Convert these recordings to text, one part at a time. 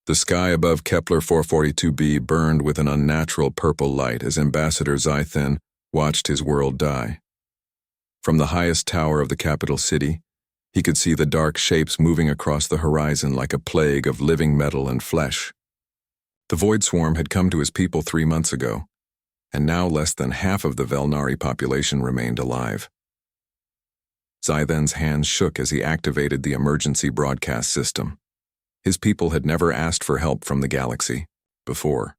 The sky above Kepler 442b burned with an unnatural purple light as Ambassador Zythen watched his world die. From the highest tower of the capital city, he could see the dark shapes moving across the horizon like a plague of living metal and flesh. The Void Swarm had come to his people 3 months ago, and now less than half of the Velnari population remained alive. Zythen's hands shook as he activated the emergency broadcast system. His people had never asked for help from the galaxy before.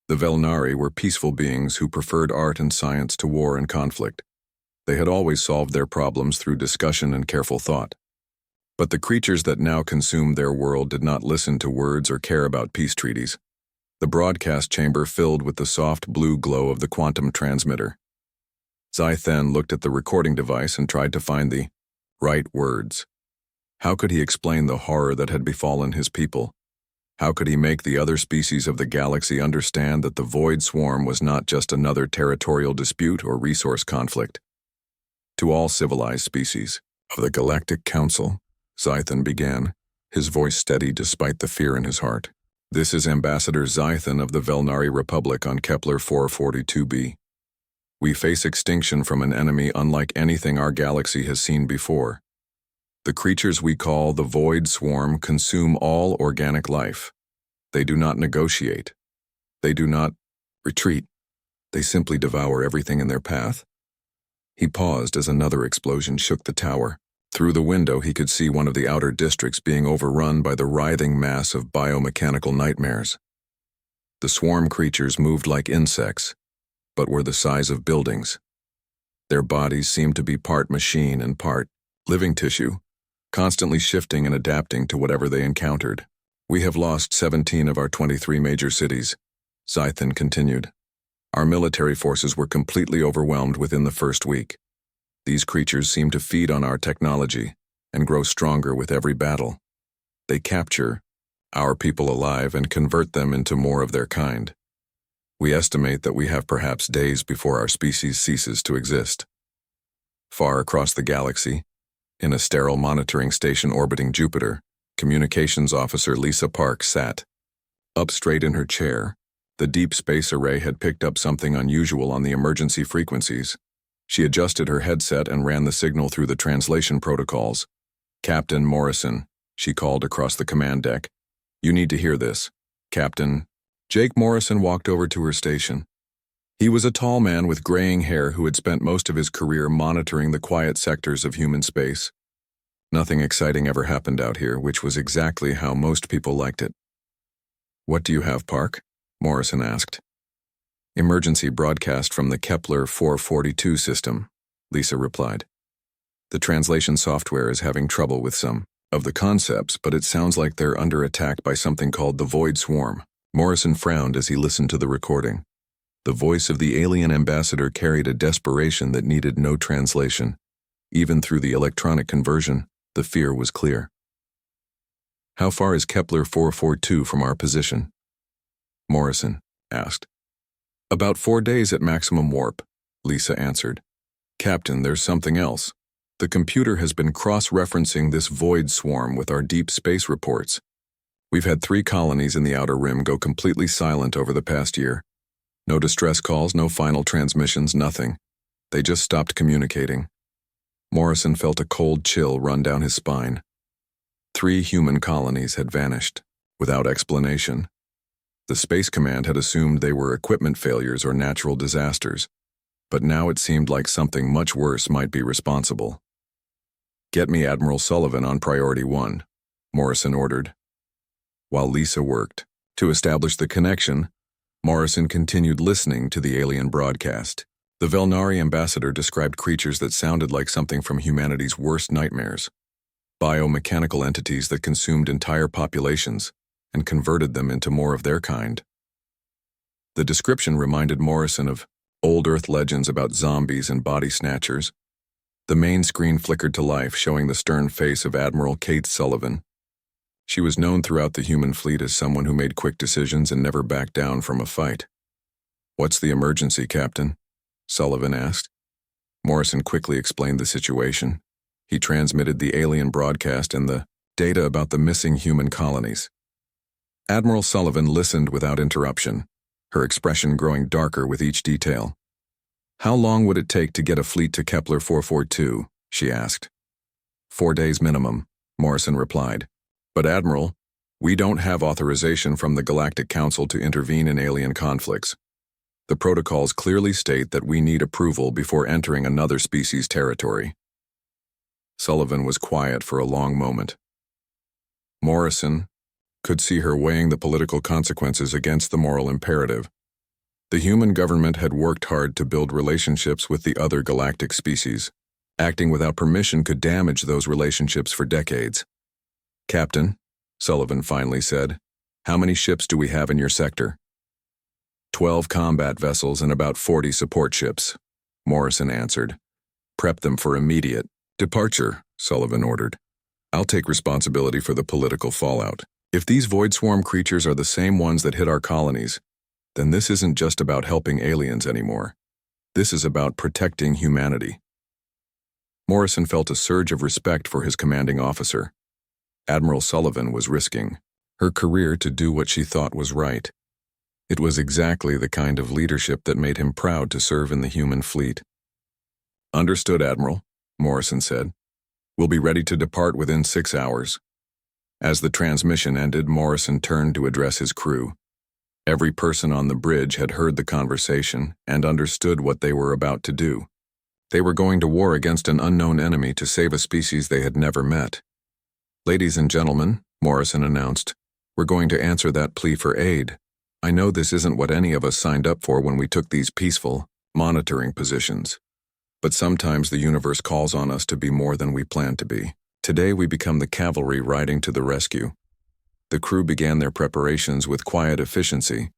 The Velnari were peaceful beings who preferred art and science to war and conflict. They had always solved their problems through discussion and careful thought. But the creatures that now consumed their world did not listen to words or care about peace treaties. The broadcast chamber filled with the soft blue glow of the quantum transmitter. Zythen looked at the recording device and tried to find the right words. How could he explain the horror that had befallen his people? How could he make the other species of the galaxy understand that the Void Swarm was not just another territorial dispute or resource conflict? To all civilized species of the Galactic Council, Zythen began, his voice steady despite the fear in his heart. This is Ambassador Zythen of the Velnari Republic on Kepler 442b. We face extinction from an enemy unlike anything our galaxy has seen before. The creatures we call the Void Swarm consume all organic life. They do not negotiate. They do not retreat. They simply devour everything in their path. He paused as another explosion shook the tower. Through the window he could see one of the outer districts being overrun by the writhing mass of biomechanical nightmares. The swarm creatures moved like insects, but were the size of buildings. Their bodies seemed to be part machine and part living tissue, constantly shifting and adapting to whatever they encountered. We have lost 17 of our 23 major cities, Zythen continued. Our military forces were completely overwhelmed within the first week. These creatures seem to feed on our technology and grow stronger with every battle. They capture our people alive and convert them into more of their kind. We estimate that we have perhaps days before our species ceases to exist. Far across the galaxy, in a sterile monitoring station orbiting Jupiter, Communications Officer Lisa Park sat. Up straight in her chair, the deep space array had picked up something unusual on the emergency frequencies. She adjusted her headset and ran the signal through the translation protocols. Captain Morrison, she called across the command deck. You need to hear this, Captain. Jake Morrison walked over to her station. He was a tall man with graying hair who had spent most of his career monitoring the quiet sectors of human space. Nothing exciting ever happened out here, which was exactly how most people liked it. What do you have, Park? Morrison asked. Emergency broadcast from the Kepler 442 system, Lisa replied. The translation software is having trouble with some of the concepts, but it sounds like they're under attack by something called the Void Swarm. Morrison frowned as he listened to the recording. The voice of the alien ambassador carried a desperation that needed no translation. Even through the electronic conversion, the fear was clear. How far is Kepler 442 from our position? Morrison asked. About 4 days at maximum warp, Lisa answered. Captain, there's something else. The computer has been cross-referencing this Void Swarm with our deep space reports. We've had 3 colonies in the Outer Rim go completely silent over the past year. No distress calls, no final transmissions, nothing. They just stopped communicating. Morrison felt a cold chill run down his spine. 3 human colonies had vanished, without explanation. The Space Command had assumed they were equipment failures or natural disasters, but now it seemed like something much worse might be responsible. Get me Admiral Sullivan on Priority 1, Morrison ordered. While Lisa worked to establish the connection, Morrison continued listening to the alien broadcast. The Velnari ambassador described creatures that sounded like something from humanity's worst nightmares. Biomechanical entities that consumed entire populations and converted them into more of their kind. The description reminded Morrison of old Earth legends about zombies and body snatchers. The main screen flickered to life, showing the stern face of Admiral Kate Sullivan. She was known throughout the human fleet as someone who made quick decisions and never backed down from a fight. What's the emergency, Captain? Sullivan asked. Morrison quickly explained the situation. He transmitted the alien broadcast and the data about the missing human colonies. Admiral Sullivan listened without interruption, her expression growing darker with each detail. "How long would it take to get a fleet to Kepler 442? She asked. 4 days minimum, Morrison replied. "But Admiral, we don't have authorization from the Galactic Council to intervene in alien conflicts. The protocols clearly state that we need approval before entering another species' territory." Sullivan was quiet for a long moment. Morrison could see her weighing the political consequences against the moral imperative. The human government had worked hard to build relationships with the other galactic species. Acting without permission could damage those relationships for decades. "Captain," Sullivan finally said, "how many ships do we have in your sector?" 12 combat vessels and about 40 support ships," Morrison answered. "Prep them for immediate departure," Sullivan ordered. "I'll take responsibility for the political fallout. If these void swarm creatures are the same ones that hit our colonies, then this isn't just about helping aliens anymore. This is about protecting humanity." Morrison felt a surge of respect for his commanding officer. Admiral Sullivan was risking her career to do what she thought was right. It was exactly the kind of leadership that made him proud to serve in the human fleet. "Understood, Admiral," Morrison said. "We'll be ready to depart within 6 hours." As the transmission ended, Morrison turned to address his crew. Every person on the bridge had heard the conversation and understood what they were about to do. They were going to war against an unknown enemy to save a species they had never met. "Ladies and gentlemen," Morrison announced, "we're going to answer that plea for aid. I know this isn't what any of us signed up for when we took these peaceful, monitoring positions. But sometimes the universe calls on us to be more than we plan to be. Today we become the cavalry riding to the rescue." The crew began their preparations with quiet efficiency.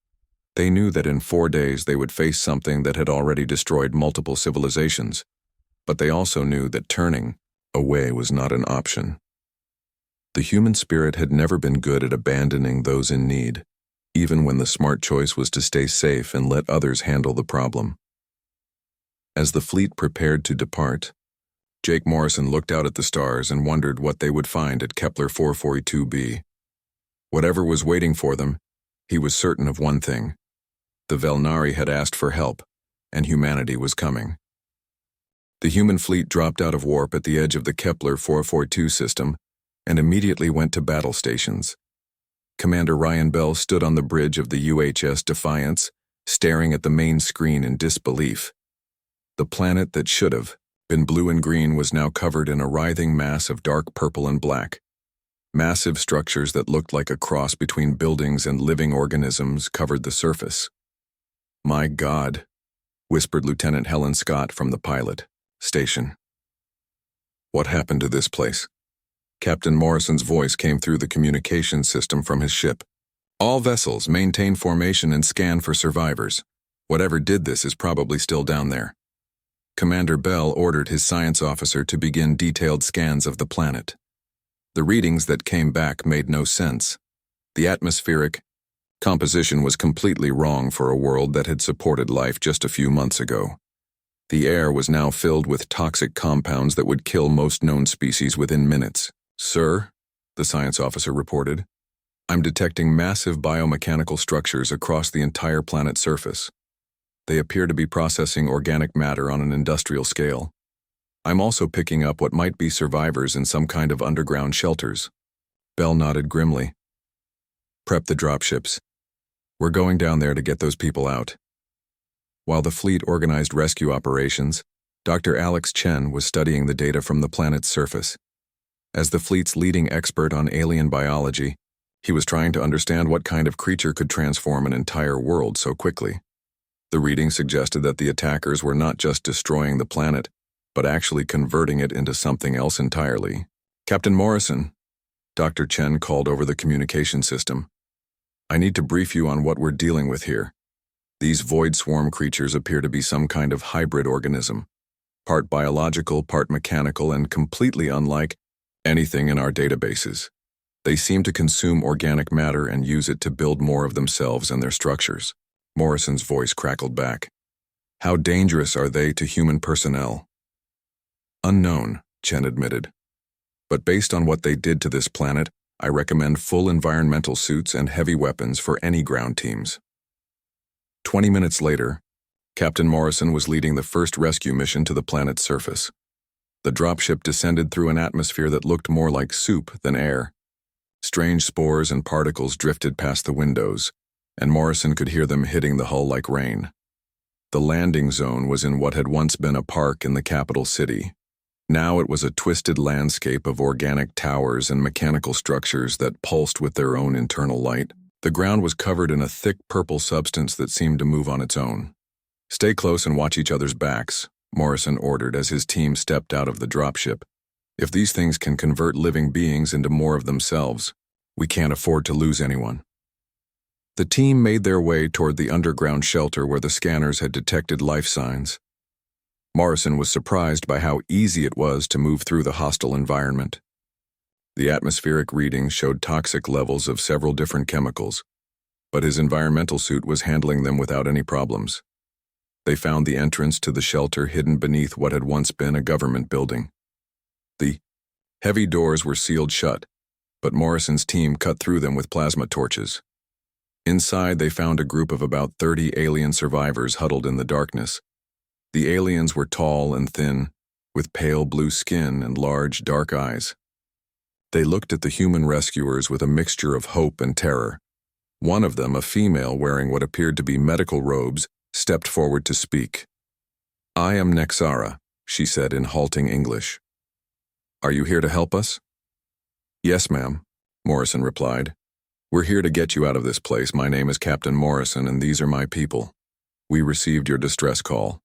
They knew that in 4 days they would face something that had already destroyed multiple civilizations. But they also knew that turning away was not an option. The human spirit had never been good at abandoning those in need, even when the smart choice was to stay safe and let others handle the problem. As the fleet prepared to depart, Jake Morrison looked out at the stars and wondered what they would find at Kepler 442b. Whatever was waiting for them, he was certain of one thing. The Velnari had asked for help, and humanity was coming. The human fleet dropped out of warp at the edge of the Kepler 442 system and immediately went to battle stations. Commander Ryan Bell stood on the bridge of the UHS Defiance, staring at the main screen in disbelief. The planet that should have been blue and green was now covered in a writhing mass of dark purple and black. Massive structures that looked like a cross between buildings and living organisms covered the surface. "My God," whispered Lieutenant Helen Scott from the pilot station. "What happened to this place?" Captain Morrison's voice came through the communication system from his ship. "All vessels maintain formation and scan for survivors. Whatever did this is probably still down there." Commander Bell ordered his science officer to begin detailed scans of the planet. The readings that came back made no sense. The atmospheric composition was completely wrong for a world that had supported life just a few months ago. The air was now filled with toxic compounds that would kill most known species within minutes. "Sir," the science officer reported, "I'm detecting massive biomechanical structures across the entire planet's surface. They appear to be processing organic matter on an industrial scale. I'm also picking up what might be survivors in some kind of underground shelters." Bell nodded grimly. "Prep the dropships. We're going down there to get those people out." While the fleet organized rescue operations, Dr. Alex Chen was studying the data from the planet's surface. As the fleet's leading expert on alien biology, he was trying to understand what kind of creature could transform an entire world so quickly. The readings suggested that the attackers were not just destroying the planet, but actually converting it into something else entirely. "Captain Morrison," Dr. Chen called over the communication system, "I need to brief you on what we're dealing with here. These void swarm creatures appear to be some kind of hybrid organism, part biological, part mechanical, and completely unlike anything in our databases. They seem to consume organic matter and use it to build more of themselves and their structures." Morrison's voice crackled back. "How dangerous are they to human personnel?" "Unknown," Chen admitted. "But based on what they did to this planet, I recommend full environmental suits and heavy weapons for any ground teams. 20 minutes later, Captain Morrison was leading the first rescue mission to the planet's surface. The dropship descended through an atmosphere that looked more like soup than air. Strange spores and particles drifted past the windows, and Morrison could hear them hitting the hull like rain. The landing zone was in what had once been a park in the capital city. Now it was a twisted landscape of organic towers and mechanical structures that pulsed with their own internal light. The ground was covered in a thick purple substance that seemed to move on its own. "Stay close and watch each other's backs," Morrison ordered as his team stepped out of the dropship. "If these things can convert living beings into more of themselves, we can't afford to lose anyone." The team made their way toward the underground shelter where the scanners had detected life signs. Morrison was surprised by how easy it was to move through the hostile environment. The atmospheric readings showed toxic levels of several different chemicals, but his environmental suit was handling them without any problems. They found the entrance to the shelter hidden beneath what had once been a government building. The heavy doors were sealed shut, but Morrison's team cut through them with plasma torches. Inside, they found a group of about 30 alien survivors huddled in the darkness. The aliens were tall and thin, with pale blue skin and large, dark eyes. They looked at the human rescuers with a mixture of hope and terror. One of them, a female wearing what appeared to be medical robes, stepped forward to speak. "I am Nexara," she said in halting English. "Are you here to help us?" "Yes, ma'am," Morrison replied. "We're here to get you out of this place. My name is Captain Morrison, and these are my people. We received your distress call."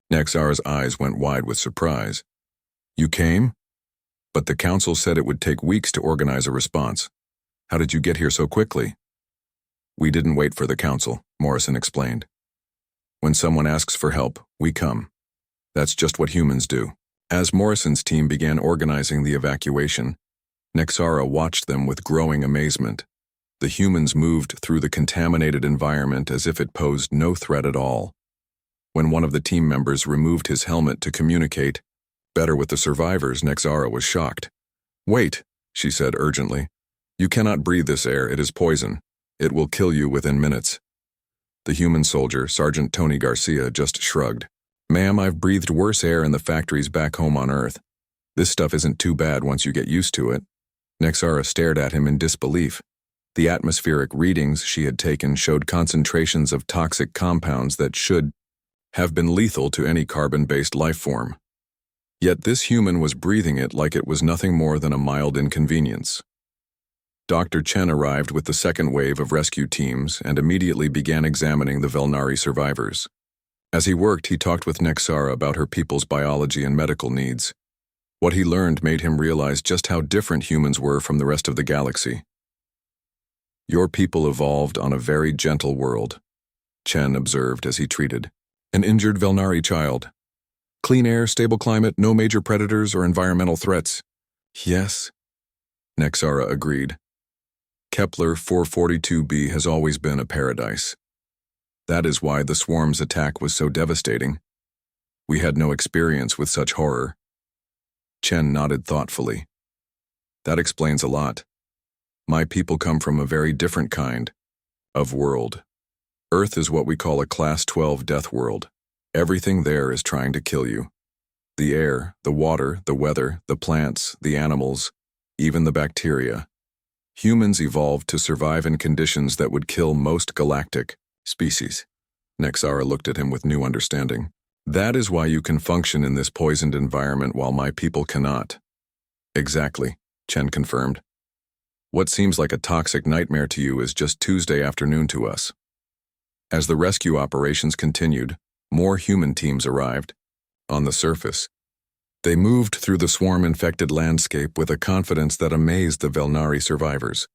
Nexara's eyes went wide with surprise. "You came? But the council said it would take weeks to organize a response. How did you get here so quickly?" "We didn't wait for the council," Morrison explained. "When someone asks for help, we come. That's just what humans do." As Morrison's team began organizing the evacuation, Nexara watched them with growing amazement. The humans moved through the contaminated environment as if it posed no threat at all. When one of the team members removed his helmet to communicate better with the survivors, Nexara was shocked. "Wait," she said urgently. "You cannot breathe this air. It is poison. It will kill you within minutes." The human soldier, Sergeant Tony Garcia, just shrugged. "Ma'am, I've breathed worse air in the factories back home on Earth. This stuff isn't too bad once you get used to it." Nexara stared at him in disbelief. The atmospheric readings she had taken showed concentrations of toxic compounds that should have been lethal to any carbon-based life form. Yet this human was breathing it like it was nothing more than a mild inconvenience. Dr. Chen arrived with the second wave of rescue teams and immediately began examining the Velnari survivors. As he worked, he talked with Nexara about her people's biology and medical needs. What he learned made him realize just how different humans were from the rest of the galaxy. "Your people evolved on a very gentle world," Chen observed as he treated an injured Velnari child. "Clean air, stable climate, no major predators or environmental threats." "Yes," Nexara agreed. "Kepler 442b has always been a paradise. That is why the swarm's attack was so devastating. We had no experience with such horror." Chen nodded thoughtfully. "That explains a lot. My people come from a very different kind of world. Earth is what we call a Class 12 death world. Everything there is trying to kill you. The air, the water, the weather, the plants, the animals, even the bacteria. Humans evolved to survive in conditions that would kill most galactic species." Nexara looked at him with new understanding. "That is why you can function in this poisoned environment while my people cannot." "Exactly," Chen confirmed. "What seems like a toxic nightmare to you is just Tuesday afternoon to us." As the rescue operations continued, more human teams arrived. On the surface, they moved through the swarm-infected landscape with a confidence that amazed the Velnari survivors.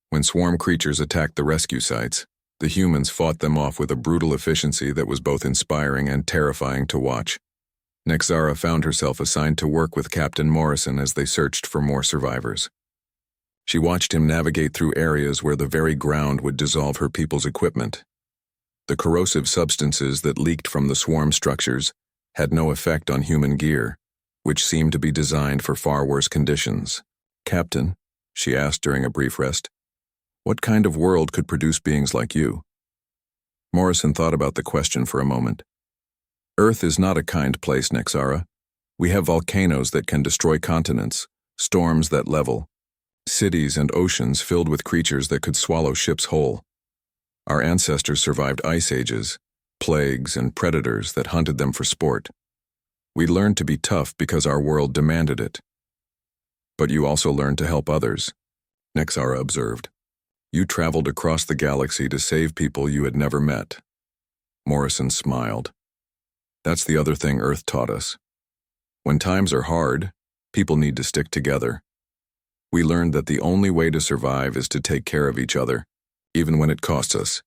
When swarm creatures attacked the rescue sites, the humans fought them off with a brutal efficiency that was both inspiring and terrifying to watch. Nexara found herself assigned to work with Captain Morrison as they searched for more survivors. She watched him navigate through areas where the very ground would dissolve her people's equipment. The corrosive substances that leaked from the swarm structures had no effect on human gear, which seemed to be designed for far worse conditions. "Captain," she asked during a brief rest. "What kind of world could produce beings like you?" Morrison thought about the question for a moment. "Earth is not a kind place, Nexara. We have volcanoes that can destroy continents, storms that level, cities and oceans filled with creatures that could swallow ships whole. Our ancestors survived ice ages, plagues, and predators that hunted them for sport. We learned to be tough because our world demanded it. But you also learned to help others," Nexara observed. "You traveled across the galaxy to save people you had never met." Morrison smiled. "That's the other thing Earth taught us. When times are hard, people need to stick together. We learned that the only way to survive is to take care of each other, even when it costs us."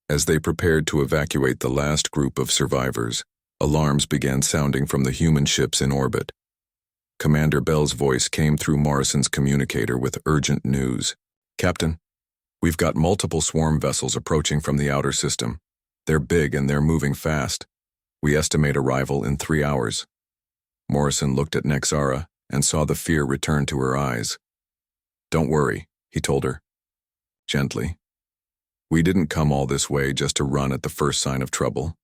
As they prepared to evacuate the last group of survivors, alarms began sounding from the human ships in orbit. Commander Bell's voice came through Morrison's communicator with urgent news. "Captain, we've got multiple swarm vessels approaching from the outer system. They're big and they're moving fast. We estimate arrival in 3 hours." Morrison looked at Nexara and saw the fear return to her eyes. "Don't worry," he told her. Gently. "We didn't come all this way just to run at the first sign of trouble.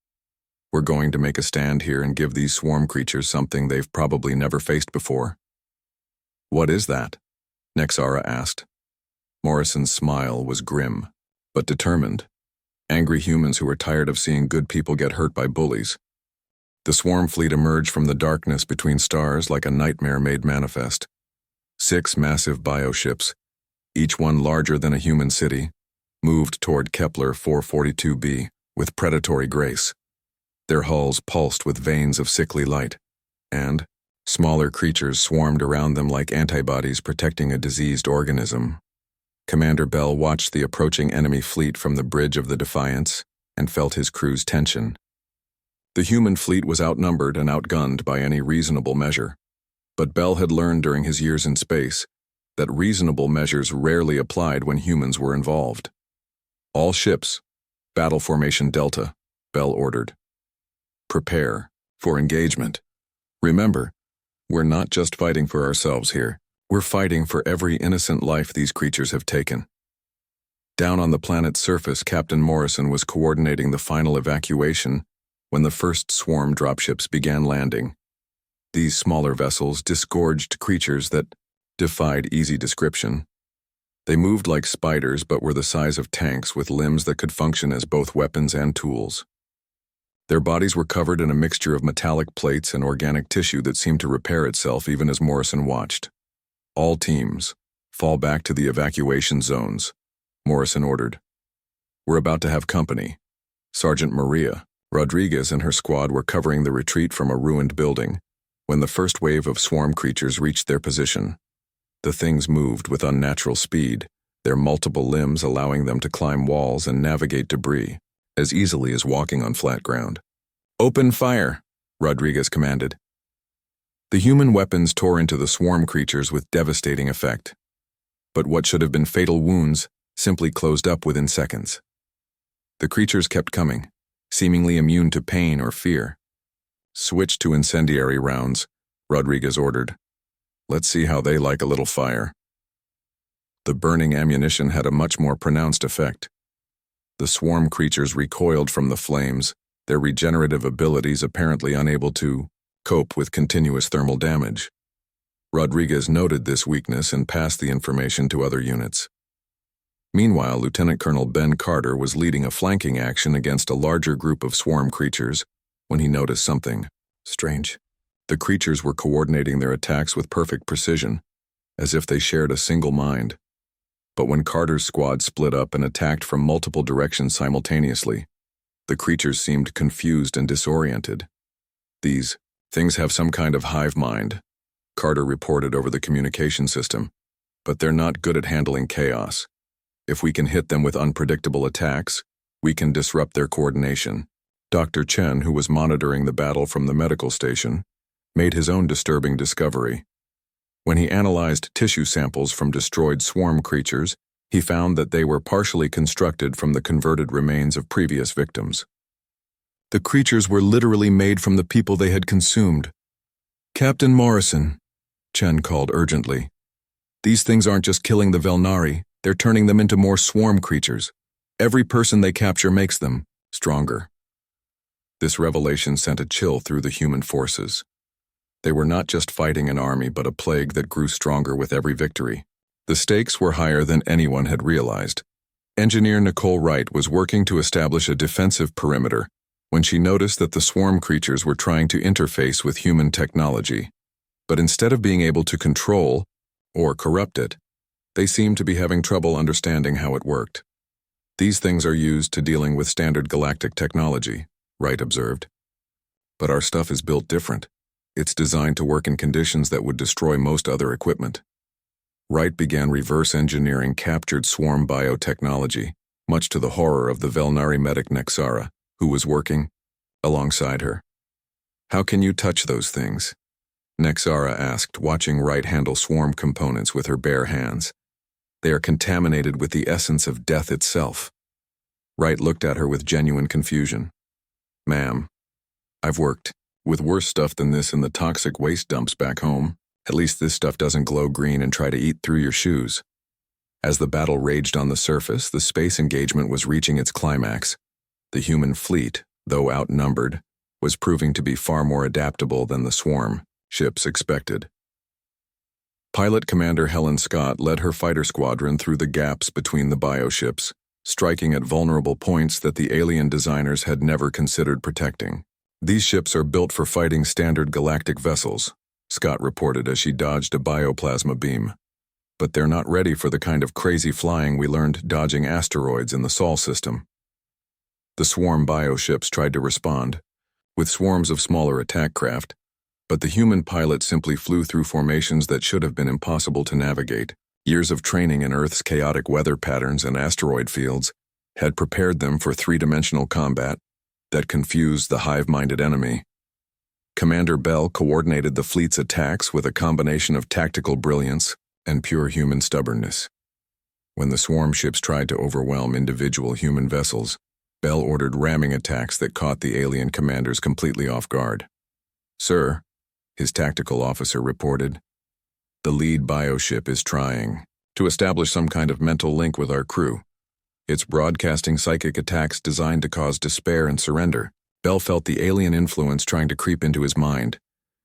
We're going to make a stand here and give these swarm creatures something they've probably never faced before." "What is that?" Nexara asked. Morrison's smile was grim, but determined. Angry humans who were tired of seeing good people get hurt by bullies. The swarm fleet emerged from the darkness between stars like a nightmare made manifest. 6 massive bioships, each one larger than a human city, moved toward Kepler 442b with predatory grace. Their hulls pulsed with veins of sickly light, and smaller creatures swarmed around them like antibodies protecting a diseased organism. Commander Bell watched the approaching enemy fleet from the bridge of the Defiance and felt his crew's tension. The human fleet was outnumbered and outgunned by any reasonable measure, but Bell had learned during his years in space that reasonable measures rarely applied when humans were involved. "All ships, battle formation Delta," Bell ordered. "Prepare for engagement. Remember, we're not just fighting for ourselves here. We're fighting for every innocent life these creatures have taken." Down on the planet's surface, Captain Morrison was coordinating the final evacuation when the first swarm dropships began landing. These smaller vessels disgorged creatures that defied easy description. They moved like spiders but were the size of tanks with limbs that could function as both weapons and tools. Their bodies were covered in a mixture of metallic plates and organic tissue that seemed to repair itself even as Morrison watched. "All teams, fall back to the evacuation zones," Morrison ordered. "We're about to have company." Sergeant Maria Rodriguez and her squad were covering the retreat from a ruined building when the first wave of swarm creatures reached their position. The things moved with unnatural speed, their multiple limbs allowing them to climb walls and navigate debris as easily as walking on flat ground. "Open fire," Rodriguez commanded. The human weapons tore into the swarm creatures with devastating effect. But what should have been fatal wounds simply closed up within seconds. The creatures kept coming, seemingly immune to pain or fear. "Switch to incendiary rounds," Rodriguez ordered. "Let's see how they like a little fire." The burning ammunition had a much more pronounced effect. The swarm creatures recoiled from the flames, their regenerative abilities apparently unable to cope with continuous thermal damage. Rodriguez noted this weakness and passed the information to other units. Meanwhile, Lieutenant Colonel Ben Carter was leading a flanking action against a larger group of swarm creatures when he noticed something strange. The creatures were coordinating their attacks with perfect precision, as if they shared a single mind. But when Carter's squad split up and attacked from multiple directions simultaneously, the creatures seemed confused and disoriented. "These things have some kind of hive mind," Carter reported over the communication system, "but they're not good at handling chaos. If we can hit them with unpredictable attacks, we can disrupt their coordination." Dr. Chen, who was monitoring the battle from the medical station, made his own disturbing discovery. When he analyzed tissue samples from destroyed swarm creatures, he found that they were partially constructed from the converted remains of previous victims. The creatures were literally made from the people they had consumed. "Captain Morrison," Chen called urgently. These things aren't just killing the Velnari, they're turning them into more swarm creatures. Every person they capture makes them stronger. This revelation sent a chill through the human forces. They were not just fighting an army, but a plague that grew stronger with every victory. The stakes were higher than anyone had realized. Engineer Nicole Wright was working to establish a defensive perimeter when she noticed that the swarm creatures were trying to interface with human technology. But instead of being able to control or corrupt it, they seemed to be having trouble understanding how it worked. These things are used to dealing with standard galactic technology, Wright observed. But our stuff is built different. It's designed to work in conditions that would destroy most other equipment. Wright began reverse engineering captured swarm biotechnology, much to the horror of the Velnari medic Nexara, who was working alongside her. "How can you touch those things?" Nexara asked, watching Wright handle swarm components with her bare hands. "They are contaminated with the essence of death itself." Wright looked at her with genuine confusion. "Ma'am, I've worked with worse stuff than this in the toxic waste dumps back home. At least this stuff doesn't glow green and try to eat through your shoes." As the battle raged on the surface, the space engagement was reaching its climax. The human fleet, though outnumbered, was proving to be far more adaptable than the swarm ships expected. Pilot Commander Helen Scott led her fighter squadron through the gaps between the bioships, striking at vulnerable points that the alien designers had never considered protecting. "These ships are built for fighting standard galactic vessels," Scott reported as she dodged a bioplasma beam. "But they're not ready for the kind of crazy flying we learned dodging asteroids in the Sol system." The swarm bioships tried to respond, with swarms of smaller attack craft, but the human pilots simply flew through formations that should have been impossible to navigate. Years of training in Earth's chaotic weather patterns and asteroid fields had prepared them for three-dimensional combat that confused the hive-minded enemy. Commander Bell coordinated the fleet's attacks with a combination of tactical brilliance and pure human stubbornness. When the swarm ships tried to overwhelm individual human vessels, Bell ordered ramming attacks that caught the alien commanders completely off guard. "Sir," his tactical officer reported, "the lead bioship is trying to establish some kind of mental link with our crew. It's broadcasting psychic attacks designed to cause despair and surrender." Bell felt the alien influence trying to creep into his mind,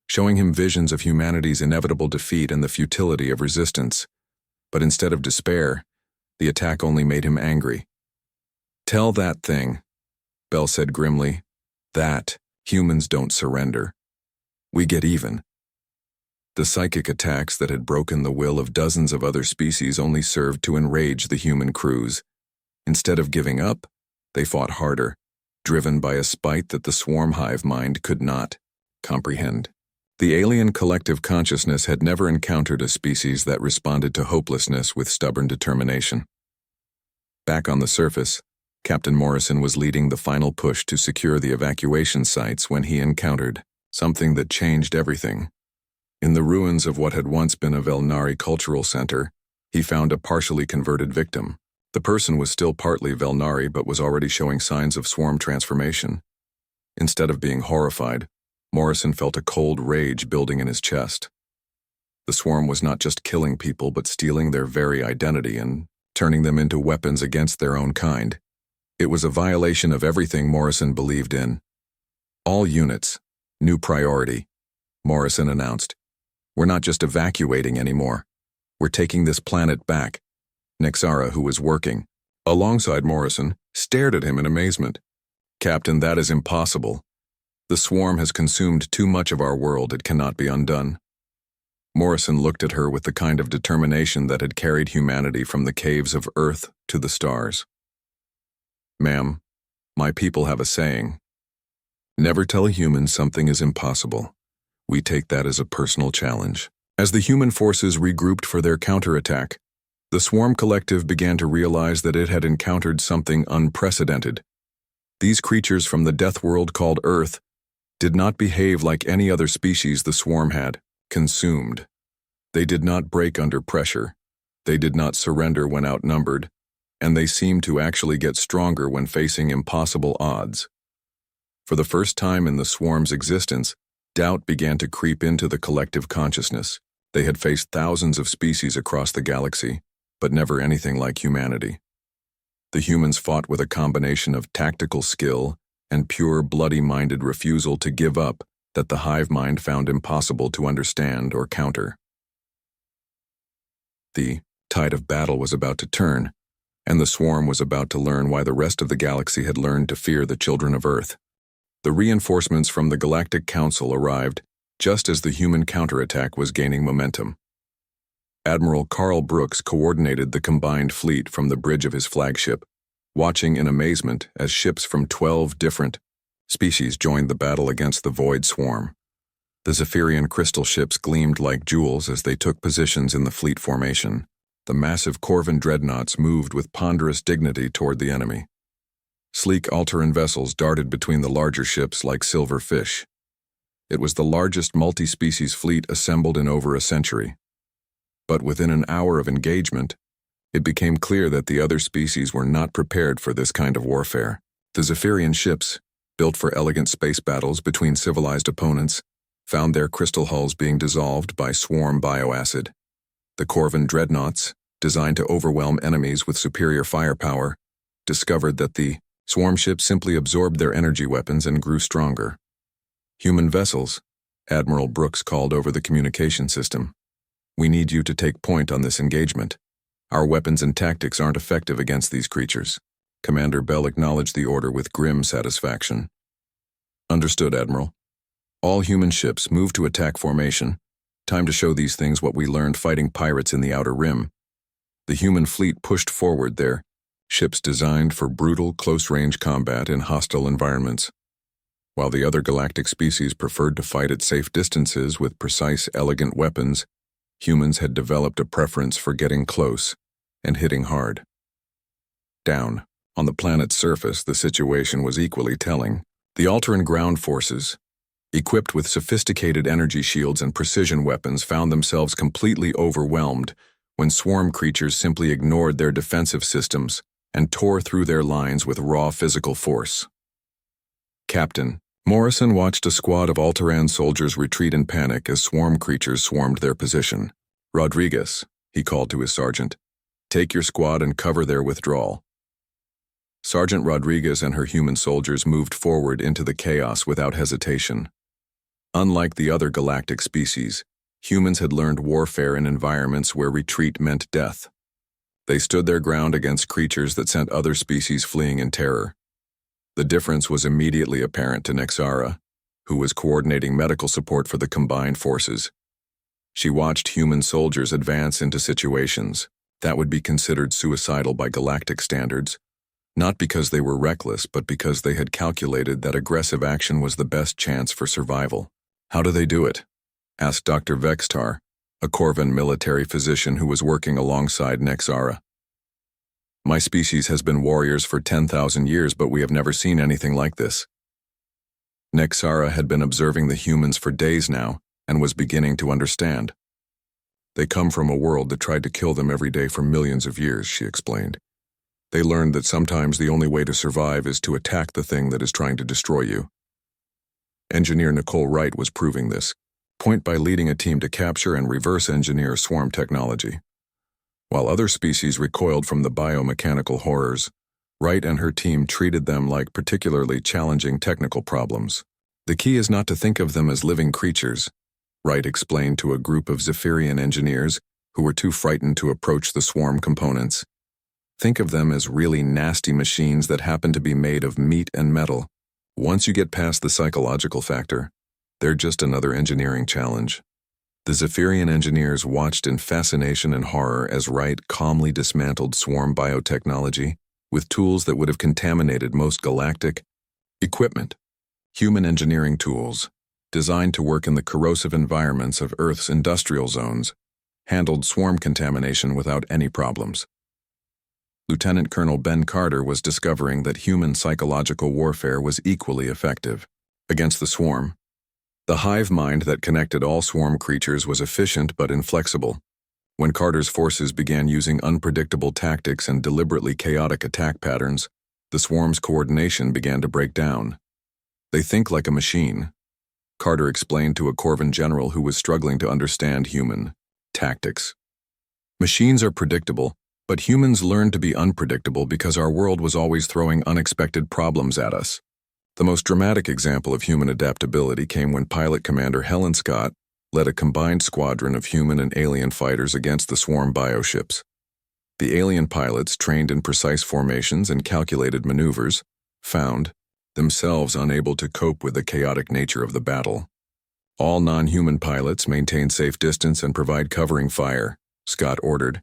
showing him visions of humanity's inevitable defeat and the futility of resistance. But instead of despair, the attack only made him angry. "Tell that thing," Bell said grimly, "that humans don't surrender. We get even." The psychic attacks that had broken the will of dozens of other species only served to enrage the human crews. Instead of giving up, they fought harder, driven by a spite that the swarm hive mind could not comprehend. The alien collective consciousness had never encountered a species that responded to hopelessness with stubborn determination. Back on the surface, Captain Morrison was leading the final push to secure the evacuation sites when he encountered something that changed everything. In the ruins of what had once been a Velnari cultural center, he found a partially converted victim. The person was still partly Velnari but was already showing signs of swarm transformation. Instead of being horrified, Morrison felt a cold rage building in his chest. The swarm was not just killing people but stealing their very identity and turning them into weapons against their own kind. It was a violation of everything Morrison believed in. "All units, new priority," Morrison announced. "We're not just evacuating anymore. We're taking this planet back." Nexara, who was working alongside Morrison, stared at him in amazement. "Captain, that is impossible. The swarm has consumed too much of our world. It cannot be undone." Morrison looked at her with the kind of determination that had carried humanity from the caves of Earth to the stars. "Ma'am, my people have a saying. Never tell a human something is impossible. We take that as a personal challenge." As the human forces regrouped for their counterattack, the swarm collective began to realize that it had encountered something unprecedented. These creatures from the death world called Earth did not behave like any other species the swarm had consumed. They did not break under pressure, they did not surrender when outnumbered, and they seemed to actually get stronger when facing impossible odds. For the first time in the swarm's existence, doubt began to creep into the collective consciousness. They had faced thousands of species across the galaxy, but never anything like humanity. The humans fought with a combination of tactical skill and pure bloody-minded refusal to give up that the hive mind found impossible to understand or counter. The tide of battle was about to turn, and the swarm was about to learn why the rest of the galaxy had learned to fear the children of Earth. The reinforcements from the Galactic Council arrived just as the human counterattack was gaining momentum. Admiral Carl Brooks coordinated the combined fleet from the bridge of his flagship, watching in amazement as ships from 12 different species joined the battle against the Void Swarm. The Zephyrian crystal ships gleamed like jewels as they took positions in the fleet formation. The massive Corvan dreadnoughts moved with ponderous dignity toward the enemy. Sleek Alteran vessels darted between the larger ships like silver fish. It was the largest multi-species fleet assembled in over a century. But within an hour of engagement, it became clear that the other species were not prepared for this kind of warfare. The Zephyrian ships, built for elegant space battles between civilized opponents, found their crystal hulls being dissolved by swarm bioacid. The Corvan dreadnoughts, designed to overwhelm enemies with superior firepower, discovered that the swarm ships simply absorbed their energy weapons and grew stronger. Human vessels, Admiral Brooks called over the communication system. We need you to take point on this engagement. Our weapons and tactics aren't effective against these creatures. Commander Bell acknowledged the order with grim satisfaction. Understood, Admiral. All human ships move to attack formation. Time to show these things what we learned fighting pirates in the Outer Rim. The human fleet pushed forward their ships designed for brutal, close-range combat in hostile environments. While the other galactic species preferred to fight at safe distances with precise, elegant weapons, humans had developed a preference for getting close and hitting hard. Down, on the planet's surface, the situation was equally telling. The Alteran ground forces, equipped with sophisticated energy shields and precision weapons, found themselves completely overwhelmed when swarm creatures simply ignored their defensive systems and tore through their lines with raw physical force. Captain Morrison watched a squad of Alteran soldiers retreat in panic as swarm creatures swarmed their position. Rodriguez, he called to his sergeant, take your squad and cover their withdrawal. Sergeant Rodriguez and her human soldiers moved forward into the chaos without hesitation. Unlike the other galactic species, humans had learned warfare in environments where retreat meant death. They stood their ground against creatures that sent other species fleeing in terror. The difference was immediately apparent to Nexara, who was coordinating medical support for the combined forces. She watched human soldiers advance into situations that would be considered suicidal by galactic standards, not because they were reckless, but because they had calculated that aggressive action was the best chance for survival. How do they do it? Asked Dr. Vextar, a Corvan military physician who was working alongside Nexara. My species has been warriors for 10,000 years, but we have never seen anything like this. Nexara had been observing the humans for days now and was beginning to understand. They come from a world that tried to kill them every day for millions of years, she explained. They learned that sometimes the only way to survive is to attack the thing that is trying to destroy you. Engineer Nicole Wright was proving this, point by leading a team to capture and reverse engineer swarm technology. While other species recoiled from the biomechanical horrors, Wright and her team treated them like particularly challenging technical problems. The key is not to think of them as living creatures, Wright explained to a group of Zephyrian engineers who were too frightened to approach the swarm components. Think of them as really nasty machines that happen to be made of meat and metal. Once you get past the psychological factor, they're just another engineering challenge. The Zephyrian engineers watched in fascination and horror as Wright calmly dismantled swarm biotechnology with tools that would have contaminated most galactic equipment. Human engineering tools, designed to work in the corrosive environments of Earth's industrial zones, handled swarm contamination without any problems. Lieutenant Colonel Ben Carter was discovering that human psychological warfare was equally effective. Against the swarm, the hive mind that connected all swarm creatures was efficient but inflexible. When Carter's forces began using unpredictable tactics and deliberately chaotic attack patterns, the swarm's coordination began to break down. They think like a machine, Carter explained to a Corvan general who was struggling to understand human Tactics. Machines are predictable, but humans learned to be unpredictable because our world was always throwing unexpected problems at us. The most dramatic example of human adaptability came when Pilot Commander Helen Scott led a combined squadron of human and alien fighters against the swarm bioships. The alien pilots, trained in precise formations and calculated maneuvers, found themselves unable to cope with the chaotic nature of the battle. All non-human pilots maintain safe distance and provide covering fire, Scott ordered.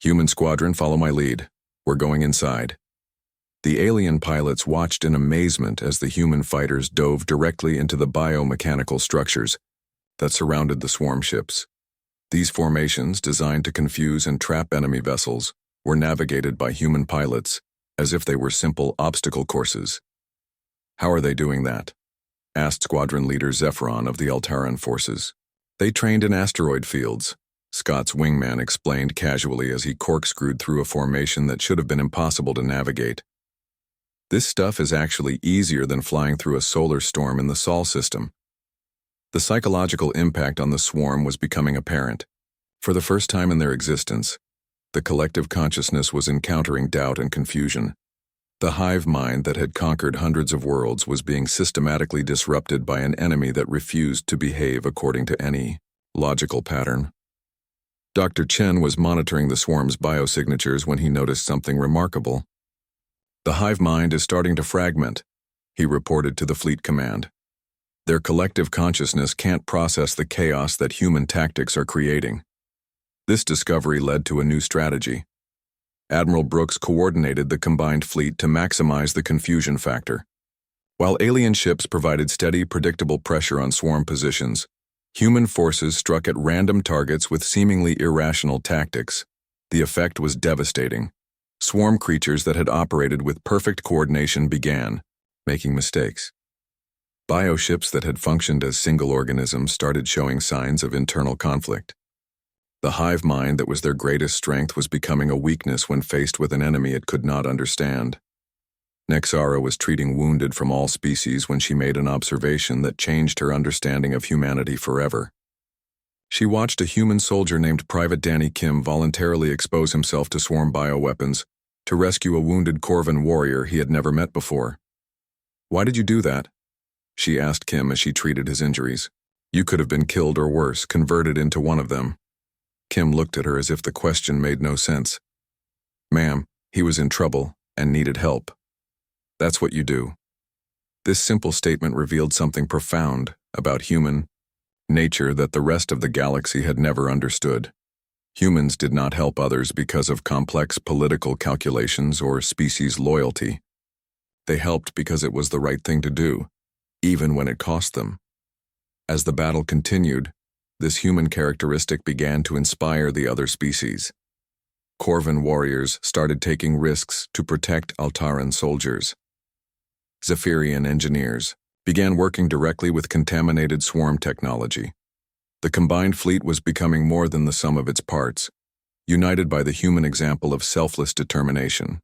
Human squadron, follow my lead. We're going inside. The alien pilots watched in amazement as the human fighters dove directly into the biomechanical structures that surrounded the swarm ships. These formations, designed to confuse and trap enemy vessels, were navigated by human pilots as if they were simple obstacle courses. How are they doing that? Asked Squadron Leader Zephyron of the Altaran forces. They trained in asteroid fields, Scott's wingman explained casually as he corkscrewed through a formation that should have been impossible to navigate. This stuff is actually easier than flying through a solar storm in the Sol system. The psychological impact on the swarm was becoming apparent. For the first time in their existence, the collective consciousness was encountering doubt and confusion. The hive mind that had conquered hundreds of worlds was being systematically disrupted by an enemy that refused to behave according to any logical pattern. Dr. Chen was monitoring the swarm's biosignatures when he noticed something remarkable. The hive mind is starting to fragment, he reported to the fleet command. Their collective consciousness can't process the chaos that human tactics are creating. This discovery led to a new strategy. Admiral Brooks coordinated the combined fleet to maximize the confusion factor. While alien ships provided steady, predictable pressure on swarm positions, human forces struck at random targets with seemingly irrational tactics. The effect was devastating. Swarm creatures that had operated with perfect coordination began making mistakes. Bioships that had functioned as single organisms started showing signs of internal conflict. The hive mind that was their greatest strength was becoming a weakness when faced with an enemy it could not understand. Nexara was treating wounded from all species when she made an observation that changed her understanding of humanity forever. She watched a human soldier named Private Danny Kim voluntarily expose himself to swarm bioweapons to rescue a wounded Corvan warrior he had never met before. "Why did you do that?" she asked Kim as she treated his injuries. "You could have been killed or worse, converted into one of them." Kim looked at her as if the question made no sense. "Ma'am, he was in trouble and needed help. That's what you do." This simple statement revealed something profound about human nature that the rest of the galaxy had never understood. Humans did not help others because of complex political calculations or species loyalty. They helped because it was the right thing to do, even when it cost them. As the battle continued, this human characteristic began to inspire the other species. Corvan warriors started taking risks to protect Altaran soldiers. Zephyrian engineers began working directly with contaminated swarm technology. The combined fleet was becoming more than the sum of its parts, united by the human example of selfless determination.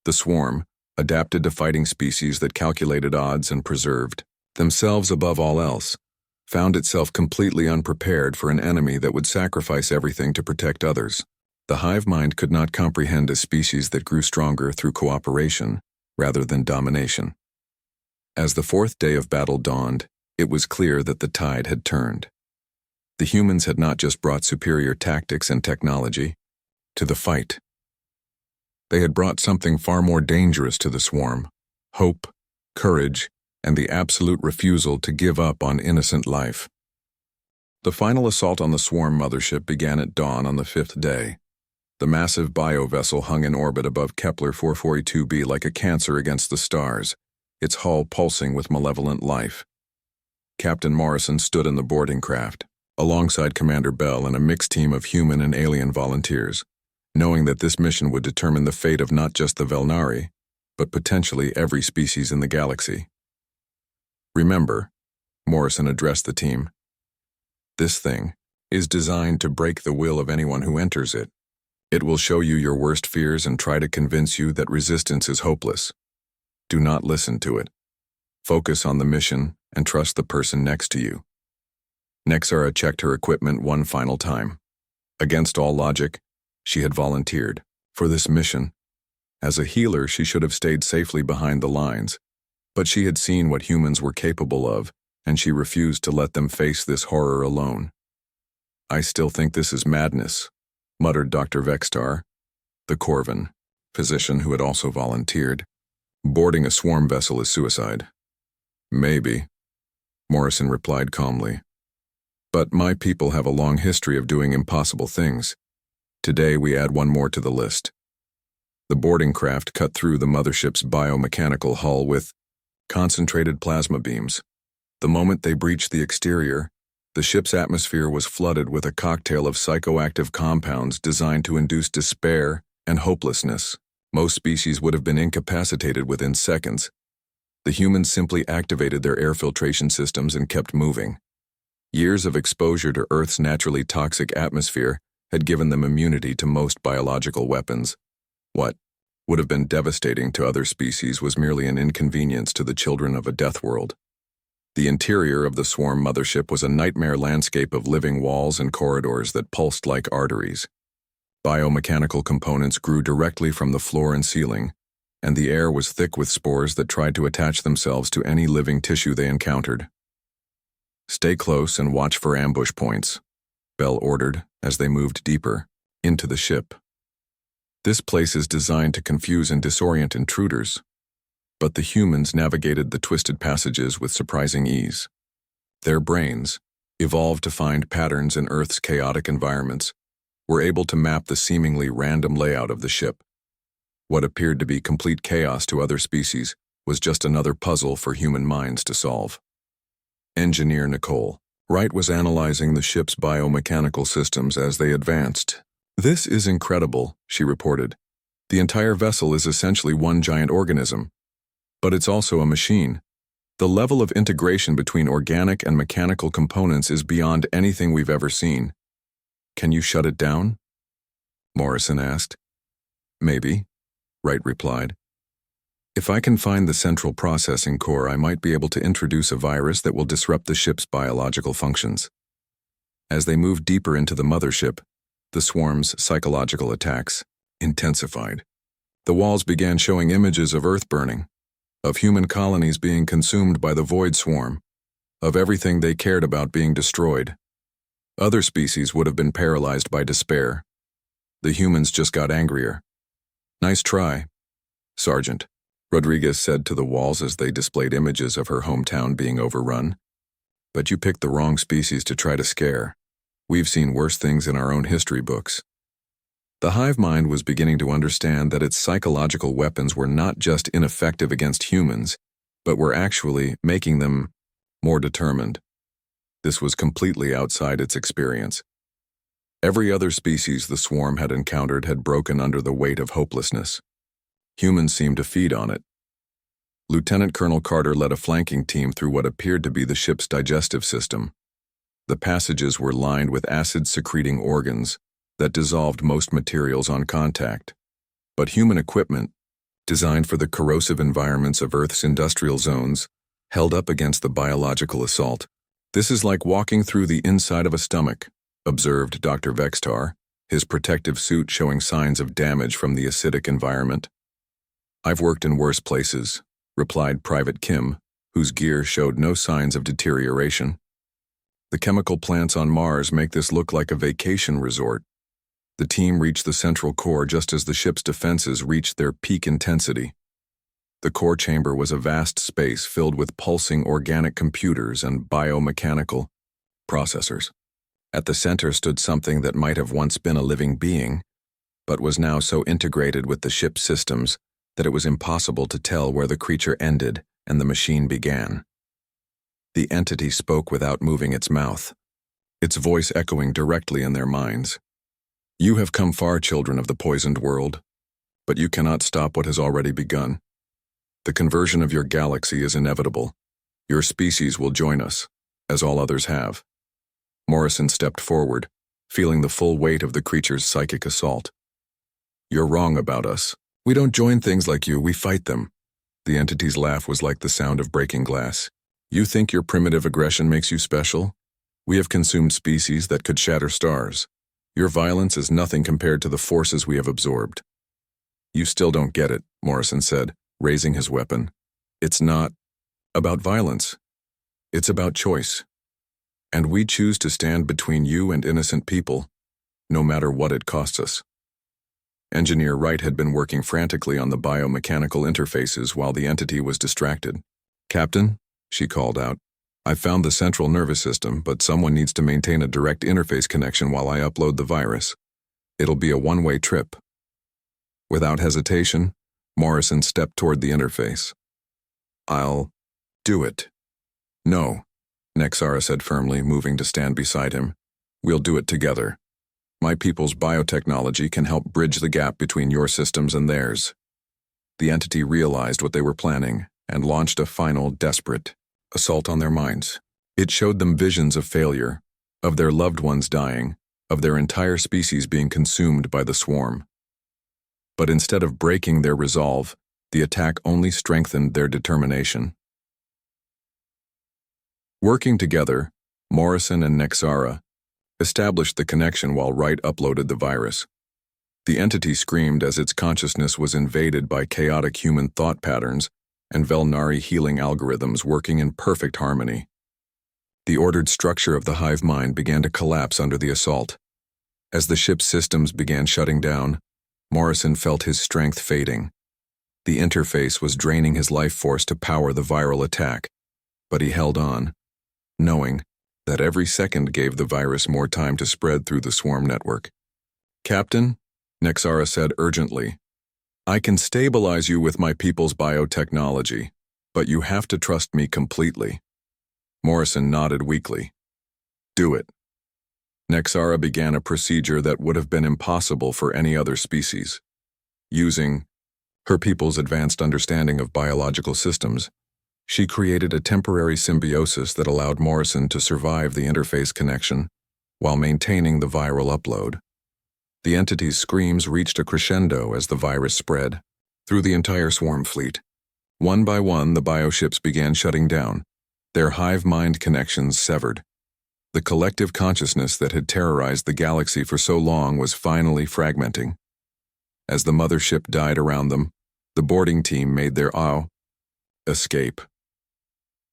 The swarm, adapted to fighting species that calculated odds and preserved themselves above all else, found itself completely unprepared for an enemy that would sacrifice everything to protect others. The hive mind could not comprehend a species that grew stronger through cooperation rather than domination. As the fourth day of battle dawned, it was clear that the tide had turned. The humans had not just brought superior tactics and technology to the fight. They had brought something far more dangerous to the swarm: hope, courage, and the absolute refusal to give up on innocent life. The final assault on the swarm mothership began at dawn on the fifth day. The massive bio-vessel hung in orbit above Kepler 442b like a cancer against the stars, its hull pulsing with malevolent life. Captain Morrison stood in the boarding craft, alongside Commander Bell and a mixed team of human and alien volunteers, knowing that this mission would determine the fate of not just the Velnari, but potentially every species in the galaxy. "Remember," Morrison addressed the team, "this thing is designed to break the will of anyone who enters it. It will show you your worst fears and try to convince you that resistance is hopeless. Do not listen to it. Focus on the mission and trust the person next to you." Nexara checked her equipment one final time. Against all logic, she had volunteered for this mission. As a healer, she should have stayed safely behind the lines, but she had seen what humans were capable of, and she refused to let them face this horror alone. "I still think this is madness," muttered Dr. Vextar, the Corvin physician who had also volunteered. "Boarding a swarm vessel is suicide." "Maybe," Morrison replied calmly. "But my people have a long history of doing impossible things. Today we add one more to the list." The boarding craft cut through the mothership's biomechanical hull with concentrated plasma beams. The moment they breached the exterior, the ship's atmosphere was flooded with a cocktail of psychoactive compounds designed to induce despair and hopelessness. Most species would have been incapacitated within seconds. The humans simply activated their air filtration systems and kept moving. Years of exposure to Earth's naturally toxic atmosphere had given them immunity to most biological weapons. What would have been devastating to other species was merely an inconvenience to the children of a death world. The interior of the swarm mothership was a nightmare landscape of living walls and corridors that pulsed like arteries. Biomechanical components grew directly from the floor and ceiling, and the air was thick with spores that tried to attach themselves to any living tissue they encountered. "Stay close and watch for ambush points," Bell ordered as they moved deeper into the ship. "This place is designed to confuse and disorient intruders." But the humans navigated the twisted passages with surprising ease. Their brains, evolved to find patterns in Earth's chaotic environments, were able to map the seemingly random layout of the ship. What appeared to be complete chaos to other species was just another puzzle for human minds to solve. Engineer Nicole Wright was analyzing the ship's biomechanical systems as they advanced. "This is incredible," she reported. "The entire vessel is essentially one giant organism. But it's also a machine. The level of integration between organic and mechanical components is beyond anything we've ever seen. Can you shut it down?" Morrison asked. "Maybe," Wright replied. "If I can find the central processing core, I might be able to introduce a virus that will disrupt the ship's biological functions." As they moved deeper into the mothership, the swarm's psychological attacks intensified. The walls began showing images of Earth burning, of human colonies being consumed by the void swarm, of everything they cared about being destroyed. Other species would have been paralyzed by despair. The humans just got angrier. "Nice try, Sergeant," Rodriguez said to the walls as they displayed images of her hometown being overrun. "But you picked the wrong species to try to scare. We've seen worse things in our own history books." The hive mind was beginning to understand that its psychological weapons were not just ineffective against humans, but were actually making them more determined. This was completely outside its experience. Every other species the swarm had encountered had broken under the weight of hopelessness. Humans seemed to feed on it. Lieutenant Colonel Carter led a flanking team through what appeared to be the ship's digestive system. The passages were lined with acid-secreting organs that dissolved most materials on contact. But human equipment, designed for the corrosive environments of Earth's industrial zones, held up against the biological assault. "This is like walking through the inside of a stomach," observed Dr. Vextar, his protective suit showing signs of damage from the acidic environment. "I've worked in worse places," replied Private Kim, whose gear showed no signs of deterioration. "The chemical plants on Mars make this look like a vacation resort." The team reached the central core just as the ship's defenses reached their peak intensity. The core chamber was a vast space filled with pulsing organic computers and biomechanical processors. At the center stood something that might have once been a living being, but was now so integrated with the ship's systems that it was impossible to tell where the creature ended and the machine began. The entity spoke without moving its mouth, its voice echoing directly in their minds. "You have come far, children of the poisoned world, but you cannot stop what has already begun. The conversion of your galaxy is inevitable. Your species will join us, as all others have." Morrison stepped forward, feeling the full weight of the creature's psychic assault. "You're wrong about us. We don't join things like you, we fight them." The entity's laugh was like the sound of breaking glass. "You think your primitive aggression makes you special? We have consumed species that could shatter stars. Your violence is nothing compared to the forces we have absorbed. You still don't get it, Morrison said, raising his weapon. It's not about violence. It's about choice. And we choose to stand between you and innocent people, no matter what it costs us. Engineer Wright had been working frantically on the biomechanical interfaces while the entity was distracted. Captain, she called out, I found the central nervous system, but someone needs to maintain a direct interface connection while I upload the virus. It'll be a one-way trip. Without hesitation, Morrison stepped toward the interface. I'll do it. No, Nexara said firmly, moving to stand beside him. We'll do it together. My people's biotechnology can help bridge the gap between your systems and theirs. The entity realized what they were planning and launched a final, desperate assault on their minds. It showed them visions of failure, of their loved ones dying, of their entire species being consumed by the swarm. But instead of breaking their resolve, the attack only strengthened their determination. Working together, Morrison and Nexara established the connection while Wright uploaded the virus. The entity screamed as its consciousness was invaded by chaotic human thought patterns and Velnari healing algorithms working in perfect harmony. The ordered structure of the hive mind began to collapse under the assault. As the ship's systems began shutting down, Morrison felt his strength fading. The interface was draining his life force to power the viral attack, but he held on, knowing that every second gave the virus more time to spread through the swarm network. Captain, Nexara said urgently, I can stabilize you with my people's biotechnology, but you have to trust me completely. Morrison nodded weakly. Do it. Nexara began a procedure that would have been impossible for any other species. Using her people's advanced understanding of biological systems, she created a temporary symbiosis that allowed Morrison to survive the interface connection while maintaining the viral upload. The entity's screams reached a crescendo as the virus spread through the entire swarm fleet. One by one, the bioships began shutting down, their hive mind connections severed. The collective consciousness that had terrorized the galaxy for so long was finally fragmenting. As the mothership died around them, the boarding team made their escape.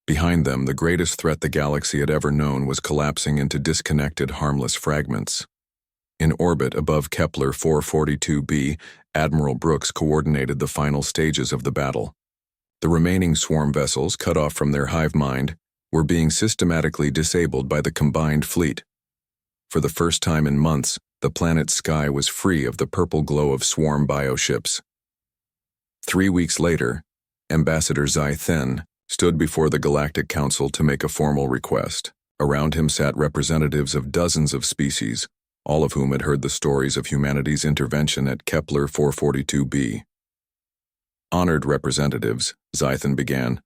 Behind them, the greatest threat the galaxy had ever known was collapsing into disconnected, harmless fragments. In orbit above Kepler 442b, Admiral Brooks coordinated the final stages of the battle. The remaining swarm vessels, cut off from their hive mind, were being systematically disabled by the combined fleet. For the first time in months, the planet's sky was free of the purple glow of swarm bioships. 3 weeks later, Ambassador Zai Then stood before the Galactic Council to make a formal request. Around him sat representatives of dozens of species, all of whom had heard the stories of humanity's intervention at Kepler 442b. Honored representatives, Zai Then began,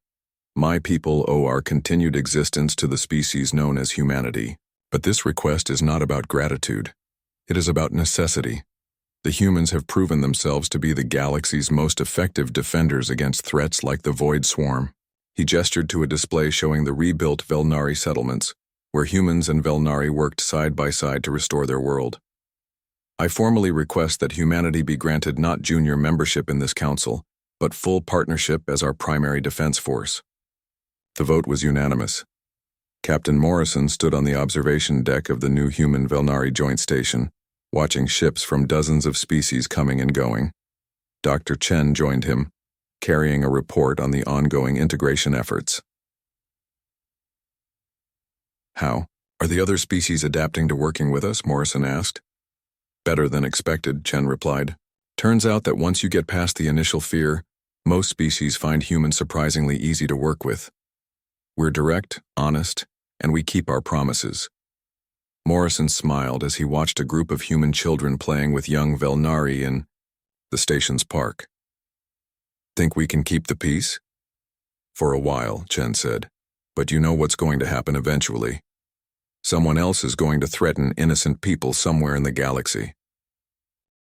my people owe our continued existence to the species known as humanity. But this request is not about gratitude. It is about necessity. The humans have proven themselves to be the galaxy's most effective defenders against threats like the Void Swarm. He gestured to a display showing the rebuilt Velnari settlements, where humans and Velnari worked side by side to restore their world. I formally request that humanity be granted not junior membership in this council, but full partnership as our primary defense force. The vote was unanimous. Captain Morrison stood on the observation deck of the new human Velnari joint station, watching ships from dozens of species coming and going. Dr. Chen joined him, carrying a report on the ongoing integration efforts. How are the other species adapting to working with us? Morrison asked. Better than expected, Chen replied. Turns out that once you get past the initial fear, most species find humans surprisingly easy to work with. We're direct, honest, and we keep our promises. Morrison smiled as he watched a group of human children playing with young Velnari in the station's park. Think we can keep the peace? For a while, Chen said, but you know what's going to happen eventually. Someone else is going to threaten innocent people somewhere in the galaxy.